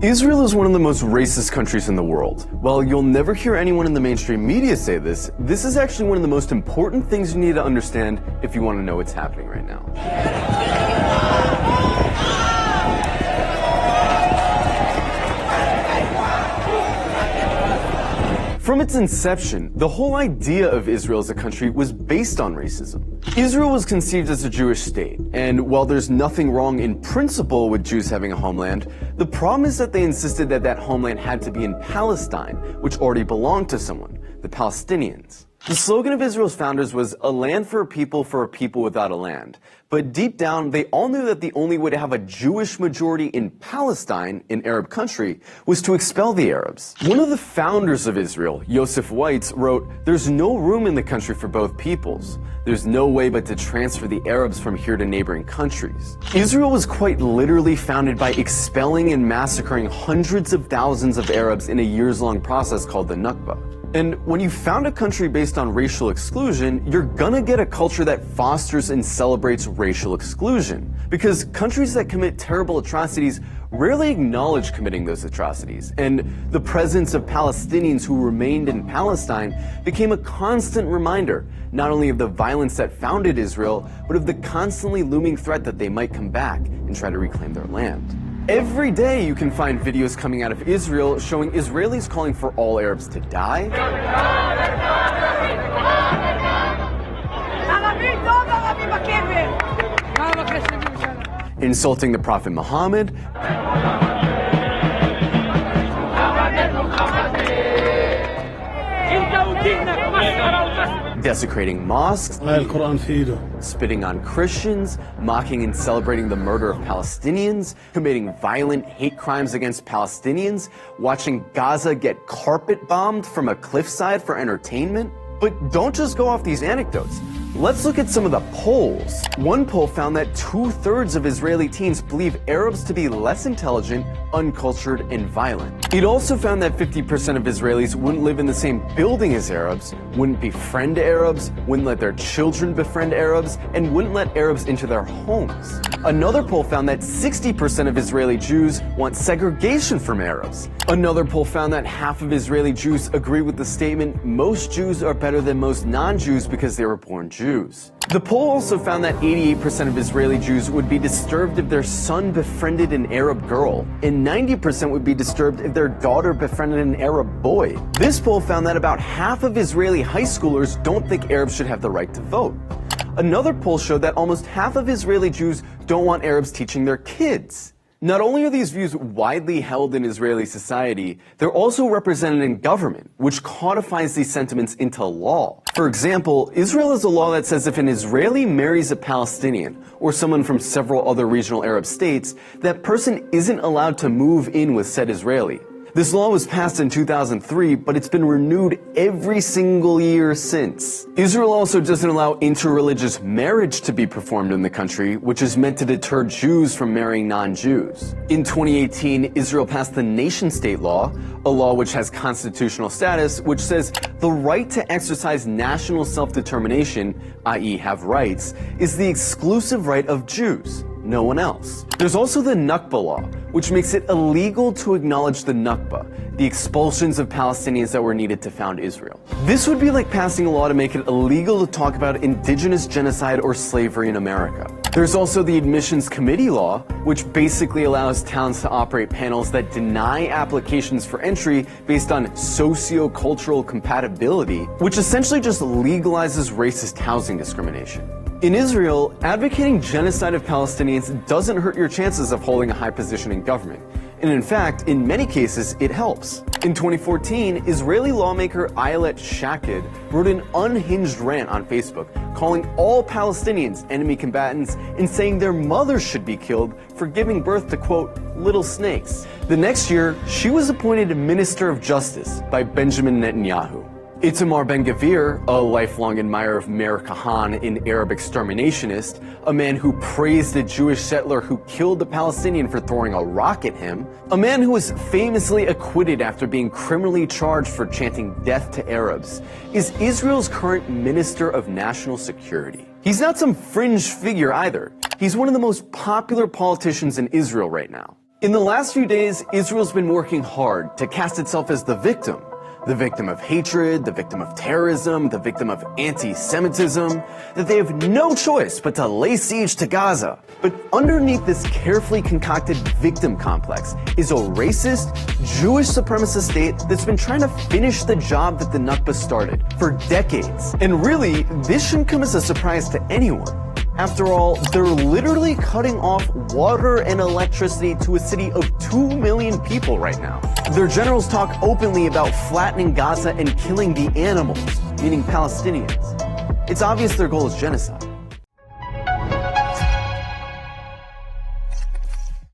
Israel is one of the most racist countries in the world. While you'll never hear anyone in the mainstream media say this, this is actually one of the most important things you need to understand if you want to know what's happening right now. From its inception, the whole idea of Israel as a country was based on racism. Israel was conceived as a Jewish state, and while there's nothing wrong in principle with Jews having a homeland, the problem is that they insisted that that homeland had to be in Palestine, which already belonged to someone, the Palestinians. The slogan of Israel's founders was a land for a people without a land. But deep down, they all knew that the only way to have a Jewish majority in Palestine, an Arab country, was to expel the Arabs. One of the founders of Israel, Yosef Weitz, wrote, "There's no room in the country for both peoples. There's no way but to transfer the Arabs from here to neighboring countries." Israel was quite literally founded by expelling and massacring hundreds of thousands of Arabs in a years-long process called the Nakba. And when you found a country based on racial exclusion, you're gonna get a culture that fosters and celebrates racial exclusion. Because countries that commit terrible atrocities rarely acknowledge committing those atrocities. And the presence of Palestinians who remained in Palestine became a constant reminder, not only of the violence that founded Israel, but of the constantly looming threat that they might come back and try to reclaim their land. Every day you can find videos coming out of Israel showing Israelis calling for all Arabs to die, insulting the Prophet Muhammad, desecrating mosques, spitting on Christians, mocking and celebrating the murder of Palestinians, committing violent hate crimes against Palestinians, watching Gaza get carpet bombed from a cliffside for entertainment. But don't just go off these anecdotes. Let's look at some of the polls. One poll found that 2/3 of Israeli teens believe Arabs to be less intelligent, uncultured, and violent. It also found that 50% of Israelis wouldn't live in the same building as Arabs, wouldn't befriend Arabs, wouldn't let their children befriend Arabs, and wouldn't let Arabs into their homes. Another poll found that 60% of Israeli Jews want segregation from Arabs. Another poll found that half of Israeli Jews agree with the statement, most Jews are better than most non-Jews because they were born Jews. The poll also found that 88% of Israeli Jews would be disturbed if their son befriended an Arab girl, and 90% would be disturbed if their daughter befriended an Arab boy. This poll found that about half of Israeli high schoolers don't think Arabs should have the right to vote. Another poll showed that almost half of Israeli Jews don't want Arabs teaching their kids. Not only are these views widely held in Israeli society, they're also represented in government, which codifies these sentiments into law. For example, Israel has a law that says if an Israeli marries a Palestinian, or someone from several other regional Arab states, that person isn't allowed to move in with said Israeli. This law was passed in 2003, but it's been renewed every single year since. Israel also doesn't allow interreligious marriage to be performed in the country, which is meant to deter Jews from marrying non-Jews. In 2018, Israel passed the nation-state law, a law which has constitutional status, which says the right to exercise national self-determination, i.e. have rights, is the exclusive right of Jews, no one else. There's also the Nakba law, which makes it illegal to acknowledge the Nakba, the expulsions of Palestinians that were needed to found Israel. This would be like passing a law to make it illegal to talk about indigenous genocide or slavery in America. There's also the Admissions Committee law, which basically allows towns to operate panels that deny applications for entry based on socio-cultural compatibility, which essentially just legalizes racist housing discrimination. In Israel, advocating genocide of Palestinians doesn't hurt your chances of holding a high position in government. And in fact, in many cases, it helps. In 2014, Israeli lawmaker Ayelet Shaked wrote an unhinged rant on Facebook, calling all Palestinians enemy combatants and saying their mothers should be killed for giving birth to, quote, little snakes. The next year, she was appointed Minister of Justice by Benjamin Netanyahu. Itamar Ben-Gvir, a lifelong admirer of Meir Kahane, an Arab exterminationist, a man who praised a Jewish settler who killed a Palestinian for throwing a rock at him, a man who was famously acquitted after being criminally charged for chanting death to Arabs, is Israel's current Minister of National Security. He's not some fringe figure either. He's one of the most popular politicians in Israel right now. In the last few days, Israel's been working hard to cast itself as the victim of hatred, the victim of terrorism, the victim of anti-Semitism, that they have no choice but to lay siege to Gaza. But underneath this carefully concocted victim complex is a racist, Jewish supremacist state that's been trying to finish the job that the Nakba started for decades. And really, this shouldn't come as a surprise to anyone. After all, they're literally cutting off water and electricity to a city of 2 million people right now. Their generals talk openly about flattening Gaza and killing the animals, meaning Palestinians. It's obvious their goal is genocide.